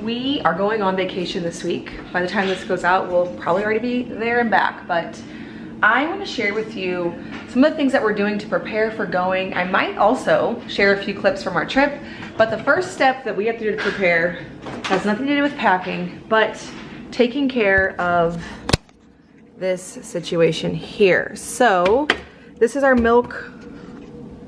We are going on vacation this week. By the time this goes out, we'll probably already be there and back, but I want to share with you some of the things that we're doing to prepare for going. I might also share a few clips from our trip, but the first step that we have to do to prepare has nothing to do with packing, but taking care of this situation here. So this is our milk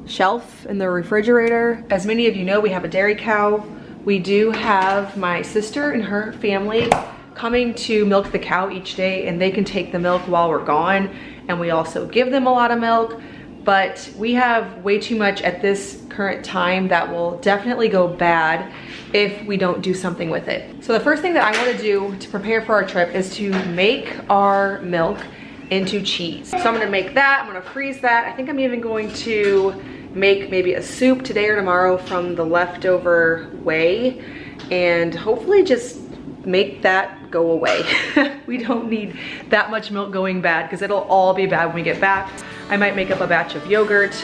shelf in the refrigerator. As many of you know, we have a dairy cow. We do have my sister and her family coming to milk the cow each day, and they can take the milk while we're gone, and we also give them a lot of milk, but we have way too much at this current time that will definitely go bad if we don't do something with it. So the first thing that I want to do to prepare for our trip is to make our milk into cheese. So I'm gonna make that, I'm gonna freeze that. I think I'm even going to make maybe a soup today or tomorrow from the leftover whey, and hopefully just make that go away. We don't need that much milk going bad because it'll all be bad when we get back. I might make up a batch of yogurt.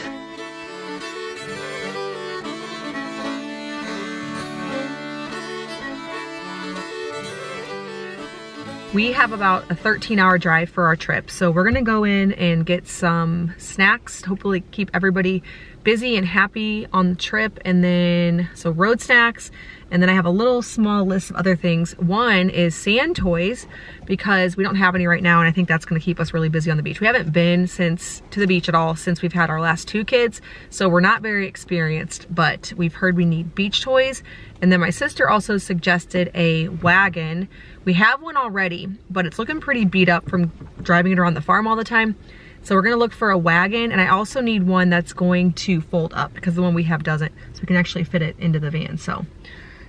We have about a 13-hour drive for our trip, so we're gonna go in and get some snacks, hopefully keep everybody busy and happy on the trip, and then so road snacks, and then I have a little small list of other things. One is sand toys, because we don't have any right now, and I think that's gonna keep us really busy on the beach. We haven't been to the beach at all since we've had our last 2 kids, so we're not very experienced, but we've heard we need beach toys. And then my sister also suggested a wagon. We have one already, but it's looking pretty beat up from driving it around the farm all the time. So we're gonna look for a wagon, and I also need one that's going to fold up because the one we have doesn't, so we can actually fit it into the van. So,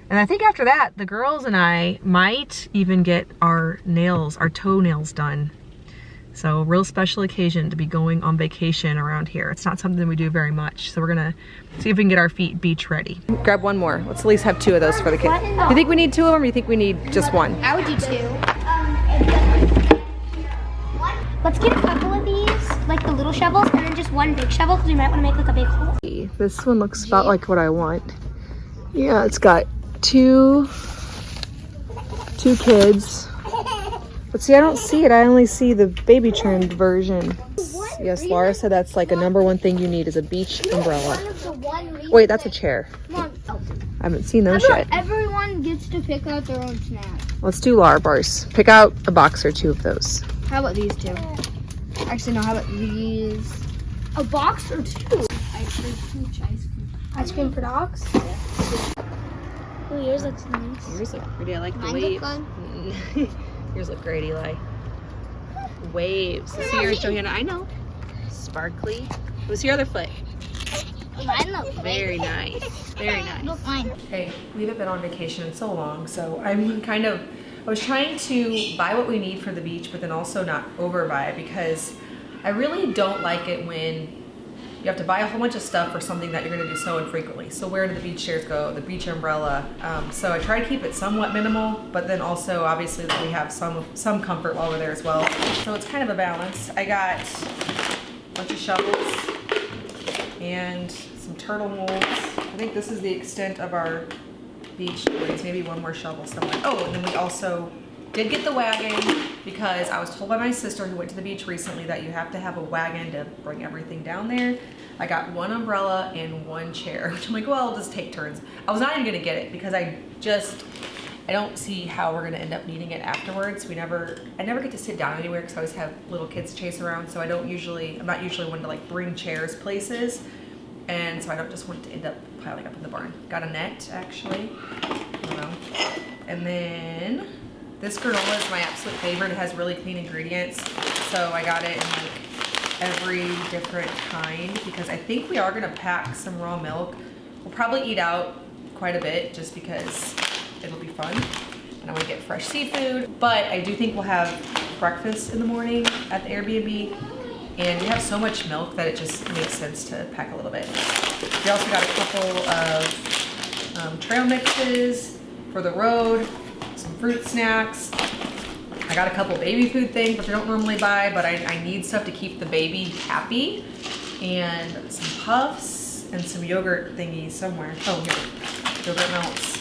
and I think after that, the girls and I might even get our toenails done. So real special occasion to be going on vacation around here. It's not something we do very much. So we're gonna see if we can get our feet beach ready. Grab one more. Let's at least have 2 of those for the kids. You think we need 2 of them, or you think we need just one? I would do 2. Let's get a couple of these, like the little shovels, and then just one big shovel, because we might want to make like a big hole. This one looks about like what I want. Yeah, it's got 2 kids. But see, I don't see it. I only see the baby trimmed version. Yes, Laura said that's like a #1 thing you need is a beach umbrella. Wait, that's a chair. I haven't seen those yet. Everyone gets to pick out their own snack. Let's do Laura bars. Pick out a box or 2 of those. How about these 2? Actually, no, how about these? A box or 2? Ice cream for dogs? Oh, yours looks nice. Yours look pretty. I like the Mine waves. look good. Yours look great, Eli. Waves. See yours, Johanna? I know. Sparkly. What's your other foot? Mine looks Very nice. Very nice. Look, mine. Hey, we haven't been on vacation in so long, so I was trying to buy what we need for the beach, but then also not overbuy, because I really don't like it when you have to buy a whole bunch of stuff for something that you're gonna do so infrequently. So where do the beach chairs go? The beach umbrella. So I try to keep it somewhat minimal, but then also obviously we have some comfort while we're there as well. So it's kind of a balance. I got a bunch of shovels and some turtle molds. I think this is the extent of our beach toys. Maybe one more shovel somewhere. Oh, and then we also did get the wagon, because I was told by my sister who went to the beach recently that you have to have a wagon to bring everything down there. I got 1 umbrella and 1 chair, which I'm like, well, I'll just take turns. I was not even gonna get it because I don't see how we're gonna end up needing it afterwards. I never get to sit down anywhere because I always have little kids to chase around, so I'm not usually one to like bring chairs places, and so I don't just want it to end up piling up in the barn. Got a net, actually. I don't know. And then this granola is my absolute favorite. It has really clean ingredients, so I got it in like every different kind, because I think we are gonna pack some raw milk. We'll probably eat out quite a bit just because it'll be fun, and I want to get fresh seafood. But I do think we'll have breakfast in the morning at the Airbnb, and we have so much milk that it just makes sense to pack a little bit. We also got a couple of trail mixes for the road, some fruit snacks. I got a couple baby food things, which I don't normally buy, but I need stuff to keep the baby happy, and some puffs and some yogurt thingies somewhere. Oh, here, yogurt melts.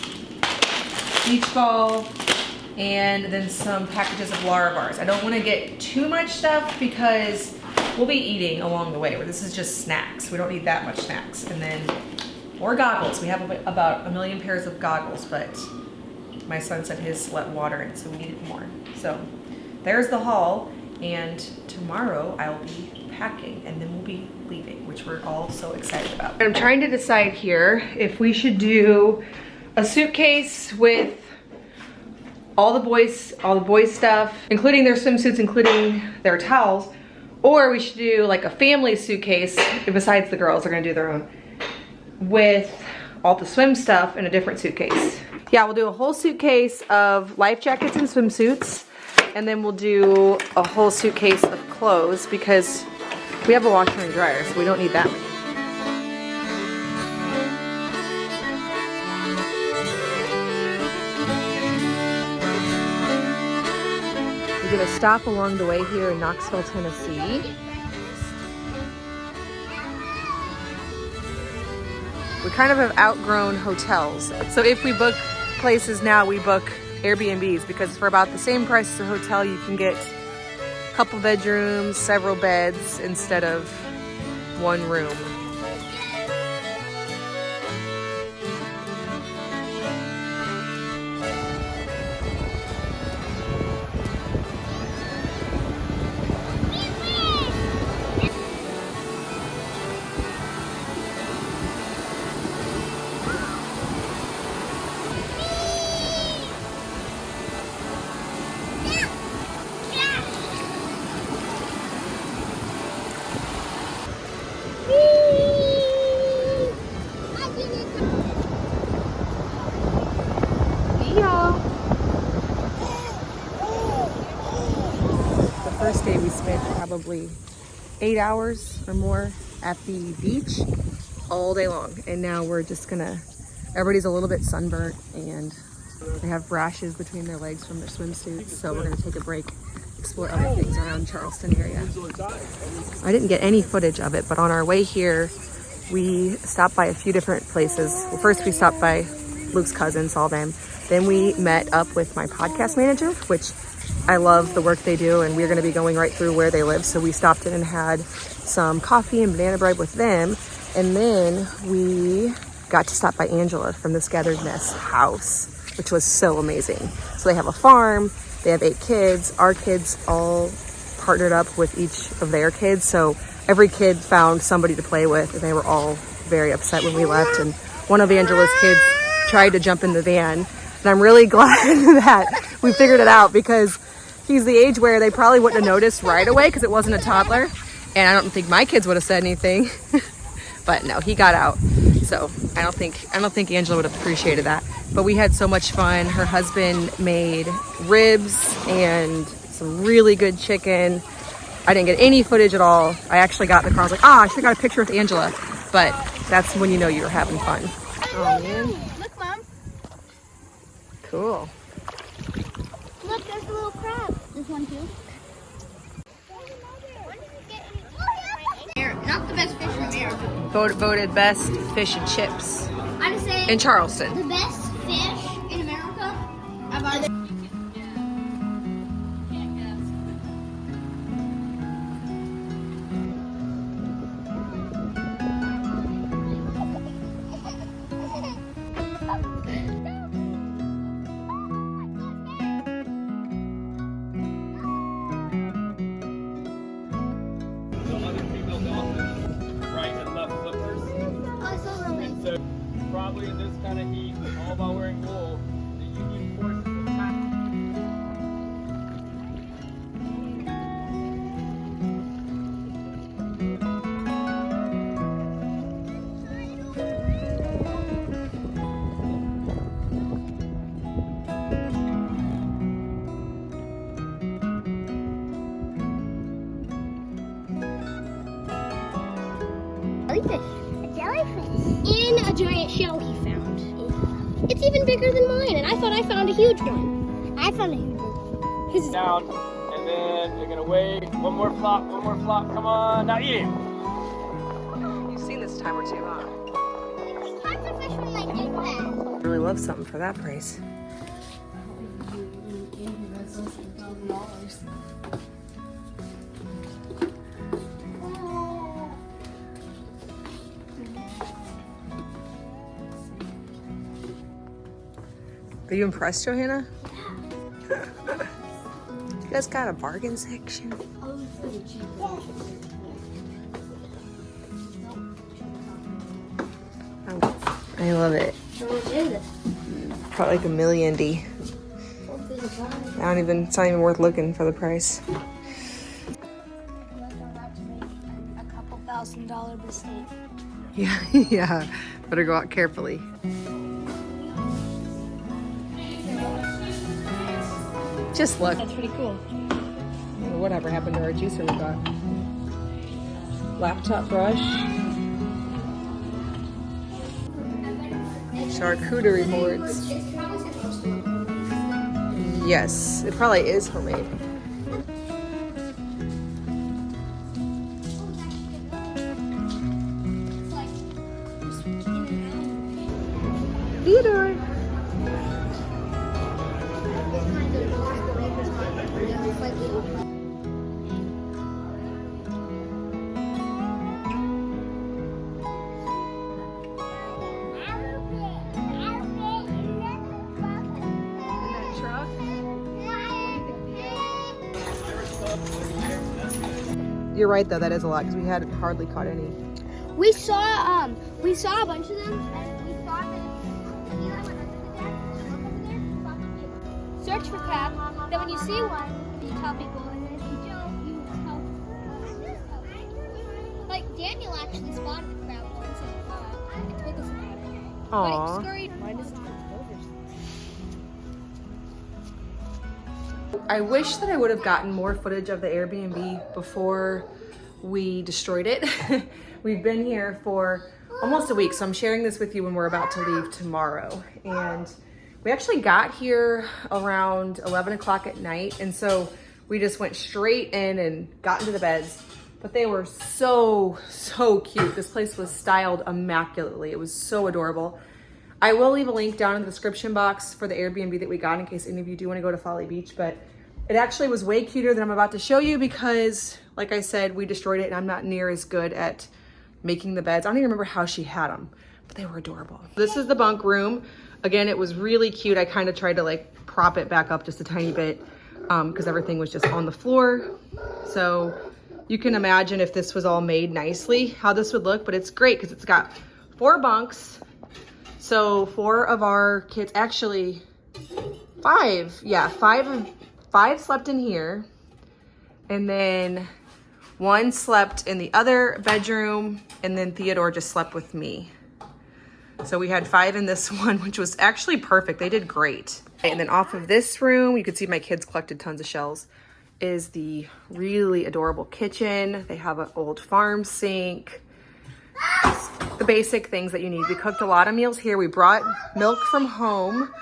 beach ball, and then some packages of Larabars. I don't want to get too much stuff because we'll be eating along the way, where this is just snacks. We don't need that much snacks. And then more goggles. We have about 1 million pairs of goggles, but my son said his let water in, so we needed more. So there's the haul, and tomorrow I'll be packing, and then we'll be leaving, which we're all so excited about. I'm trying to decide here if we should do a suitcase with all the boys stuff, including their swimsuits, including their towels, or we should do like a family suitcase, besides the girls are gonna do their own, with all the swim stuff in a different suitcase. Yeah, we'll do a whole suitcase of life jackets and swimsuits, and then we'll do a whole suitcase of clothes because we have a washer and dryer, so we don't need that many. We did a stop along the way here in Knoxville, Tennessee. We kind of have outgrown hotels. So if we book places now, we book Airbnbs because for about the same price as a hotel, you can get a couple bedrooms, several beds instead of one room. First day we spent probably 8 hours or more at the beach all day long, and now we're just gonna, everybody's a little bit sunburnt and they have rashes between their legs from their swimsuits, so we're gonna take a break, explore other things around Charleston area. I didn't get any footage of it, but on our way here we stopped by a few different places. Well, first we stopped by Luke's cousin, saw them. Then we met up with my podcast manager, which I love the work they do, and we're going to be going right through where they live. So we stopped in and had some coffee and banana bread with them. And then we got to stop by Angela from the Scattered Nest house, which was so amazing. So they have a farm, they have 8 kids. Our kids all partnered up with each of their kids. So every kid found somebody to play with, and they were all very upset when we left. And one of Angela's kids tried to jump in the van. And I'm really glad that we figured it out because he's the age where they probably wouldn't have noticed right away because it wasn't a toddler. And I don't think my kids would have said anything, but no, he got out. So I don't think Angela would have appreciated that. But we had so much fun. Her husband made ribs and some really good chicken. I didn't get any footage at all. I actually got in the car. I was like, I should have got a picture with Angela. But that's when you know you were having fun. Oh man. Look, Mom. Cool. Look, there's a little crab. There's one too. Not the best fish in America. Voted best fish and chips I would say in Charleston. the best fish in America. I've either. Probably in this kind of heat, all about wearing wool, the Union forces attack. Jellyfish. A jellyfish. In a giant shell he found. It's even bigger than mine, and I thought I found a huge one. I found a huge one. His is Down, and then you're gonna wait. One more flop, come on, now eat it. You've seen this time or two, huh? There's tons of fish when I do that. I really love something for that price. Are you impressed, Johanna? You guys got a bargain section. I love it. How much is it? Probably like $1 million. D. It's not even worth looking for the price. A couple $1,000 mistake. Yeah, yeah. Better go out carefully. Just look. That's pretty cool. Whatever happened to our juicer we got? Laptop brush. Charcuterie boards. Yes, it probably is homemade. Theodore. You're right though, that is a lot because we had hardly caught any. We saw a bunch of them, and we thought that Eli went under the deck. Search for crab. Then when you see one, you tell people, and then if you don't, you tell. Like Daniel actually spotted the crab once and told us about it. But it scurried. I wish that I would have gotten more footage of the Airbnb before we destroyed it. We've been here for almost a week, so I'm sharing this with you when we're about to leave tomorrow. And we actually got here around 11 o'clock at night, and so we just went straight in and got into the beds. But they were so cute. This place was styled immaculately. It was so adorable. I will leave a link down in the description box for the Airbnb that we got in case any of you do want to go to Folly Beach, but it actually was way cuter than I'm about to show you because, like I said, we destroyed it and I'm not near as good at making the beds. I don't even remember how she had them, but they were adorable. This is the bunk room. Again, it was really cute. I kind of tried to like prop it back up just a tiny bit because everything was just on the floor. So you can imagine if this was all made nicely, how this would look, but it's great because it's got 4 bunks. So 4 of our kids, actually 5, yeah, 5 slept in here. And then 1 slept in the other bedroom, and then Theodore just slept with me. So we had 5 in this one, which was actually perfect. They did great. And then off of this room, you could see my kids collected tons of shells, is the really adorable kitchen. They have an old farm sink. The basic things that you need. We cooked a lot of meals here. We brought milk from home.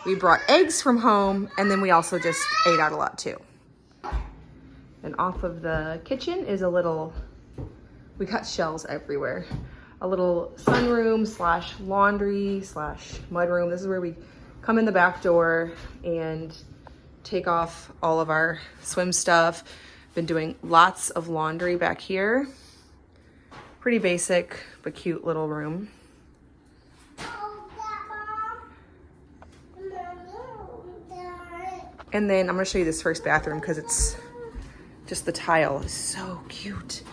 We brought eggs from home. And then we also just ate out a lot too. And off of the kitchen is a little, we got shells everywhere. A little sunroom / laundry / mudroom. This is where we come in the back door and take off all of our swim stuff. Been doing lots of laundry back here. Pretty basic, but cute little room. And then I'm gonna show you this first bathroom because it's just the tile is so cute.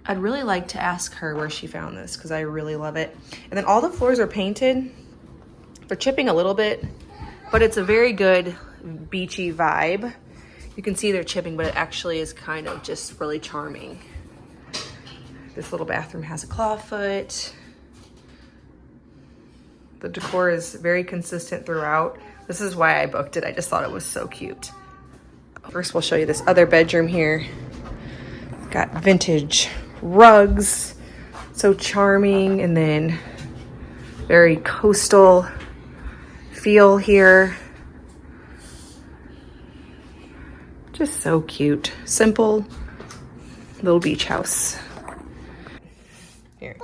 I'd really like to ask her where she found this because I really love it. And then all the floors are painted. They're chipping a little bit, but it's a very good beachy vibe. You can see they're chipping, but it actually is kind of just really charming. This little bathroom has a clawfoot. The decor is very consistent throughout. This is why I booked it. I just thought it was so cute. First, we'll show you this other bedroom here. Got vintage rugs, so charming, and then very coastal feel here. Just so cute. Simple little beach house. Here.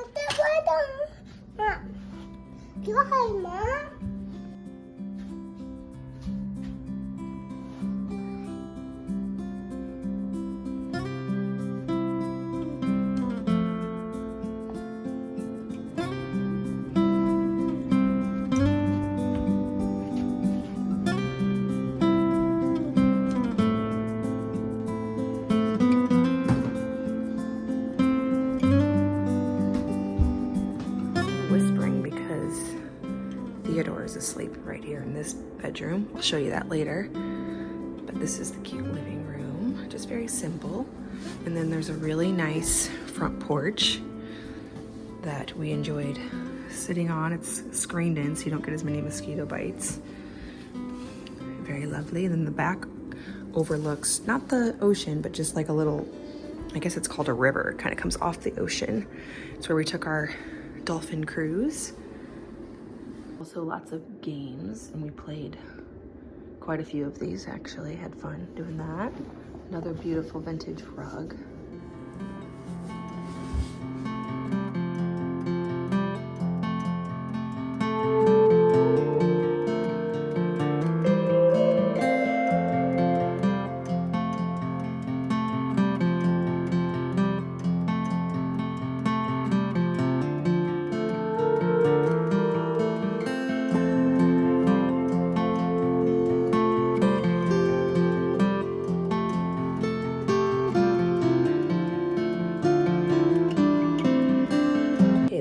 this bedroom. I'll show you that later. But this is the cute living room, just very simple. And then there's a really nice front porch that we enjoyed sitting on. It's screened in so you don't get as many mosquito bites. Very lovely. And then the back overlooks not the ocean, but just like a little, I guess it's called a river. It kind of comes off the ocean. It's where we took our dolphin cruise. Also lots of games, and we played quite a few of these actually. Had fun doing that. Another beautiful vintage rug.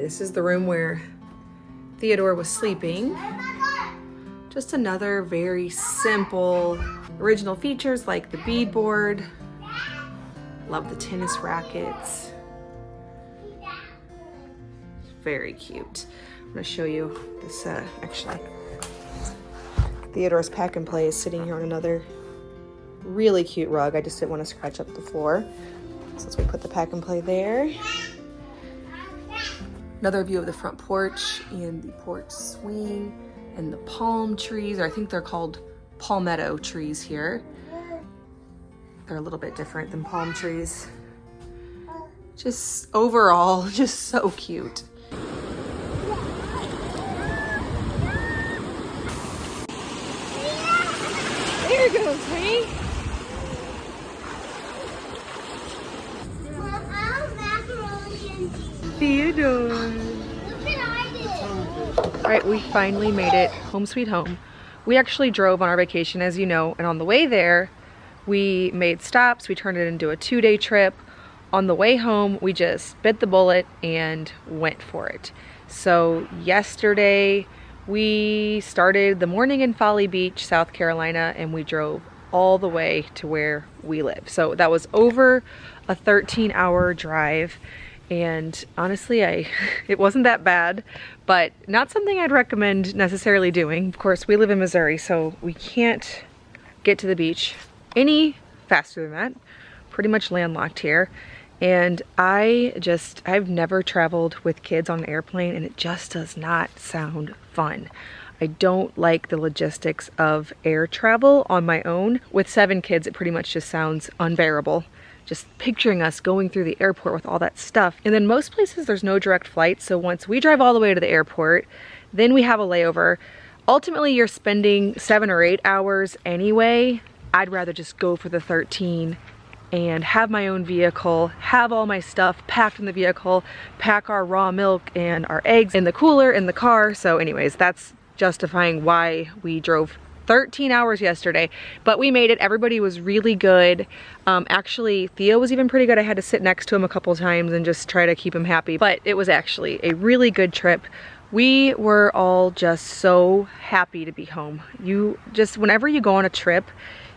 This is the room where Theodore was sleeping. Just another very simple original features like the beadboard. Love the tennis rackets. Very cute. I'm gonna show you this, actually. Theodore's pack and play is sitting here on another really cute rug. I just didn't want to scratch up the floor. So we put the pack and play there. Another view of the front porch and the porch swing and the palm trees, or I think they're called palmetto trees here. They're a little bit different than palm trees. Just overall, just so cute. There goes Hank. Theodore. Look what I did. All right, we finally made it home sweet home. We actually drove on our vacation, as you know, and on the way there, we made stops. We turned it into a 2-day trip. On the way home, we just bit the bullet and went for it. So yesterday, we started the morning in Folly Beach, South Carolina, and we drove all the way to where we live. So that was over a 13-hour drive. And honestly, it wasn't that bad, but not something I'd recommend necessarily doing. Of course, we live in Missouri, so we can't get to the beach any faster than that. Pretty much landlocked here. And I've never traveled with kids on an airplane, and it just does not sound fun. I don't like the logistics of air travel on my own. With 7 kids, it pretty much just sounds unbearable. Just picturing us going through the airport with all that stuff. And then most places there's no direct flight. So once we drive all the way to the airport, then we have a layover. Ultimately, you're spending 7 or 8 hours anyway. I'd rather just go for the 13 and have my own vehicle, have all my stuff packed in the vehicle, pack our raw milk and our eggs in the cooler in the car. So anyways, that's justifying why we drove 13 hours yesterday, but we made it. Everybody was really good. Actually, Theo was even pretty good. I had to sit next to him a couple times and just try to keep him happy, but it was actually a really good trip. We were all just so happy to be home. Whenever you go on a trip,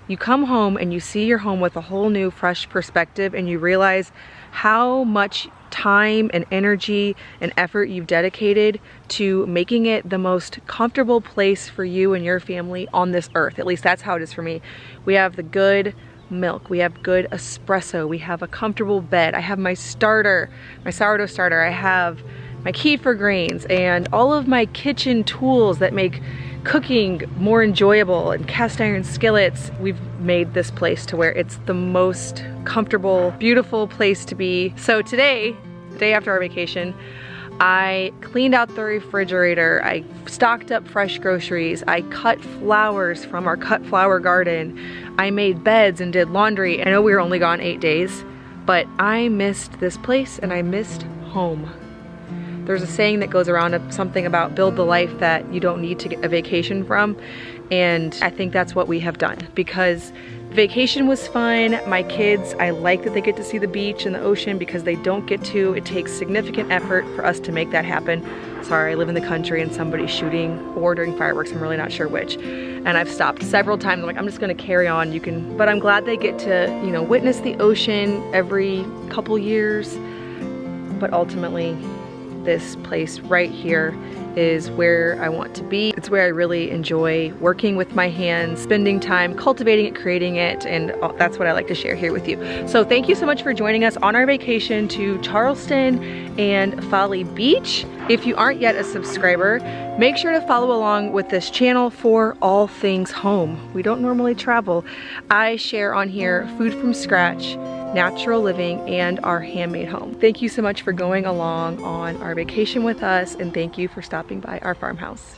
you come home and you see your home with a whole new fresh perspective, and you realize how much time and energy and effort you've dedicated to making it the most comfortable place for you and your family on this earth. At least that's how it is for me. We have the good milk, we have good espresso, we have a comfortable bed, I have my starter, my sourdough starter, I have my kefir grains and all of my kitchen tools that make cooking more enjoyable, and cast iron skillets. We've made this place to where it's the most comfortable, beautiful place to be. So today, the day after our vacation, I cleaned out the refrigerator, I stocked up fresh groceries, I cut flowers from our cut flower garden, I made beds and did laundry. I know we were only gone 8 days, but I missed this place and I missed home. There's a saying that goes around, something about build the life that you don't need to get a vacation from. And I think that's what we have done, because vacation was fun. My kids, I like that they get to see the beach and the ocean because they don't get to. It takes significant effort for us to make that happen. Sorry, I live in the country and somebody's shooting or doing fireworks. I'm really not sure which. And I've stopped several times. I'm like, I'm just gonna carry on. But I'm glad they get to, you know, witness the ocean every couple years. But ultimately, this place right here is where I want to be. It's where I really enjoy working with my hands, spending time cultivating it, creating it, and that's what I like to share here with you. So thank you so much for joining us on our vacation to Charleston and Folly Beach. If you aren't yet a subscriber, make sure to follow along with this channel for all things home. We don't normally travel. I share on here food from scratch, natural living, and our handmade home. Thank you so much for going along on our vacation with us, and thank you for stopping by our farmhouse.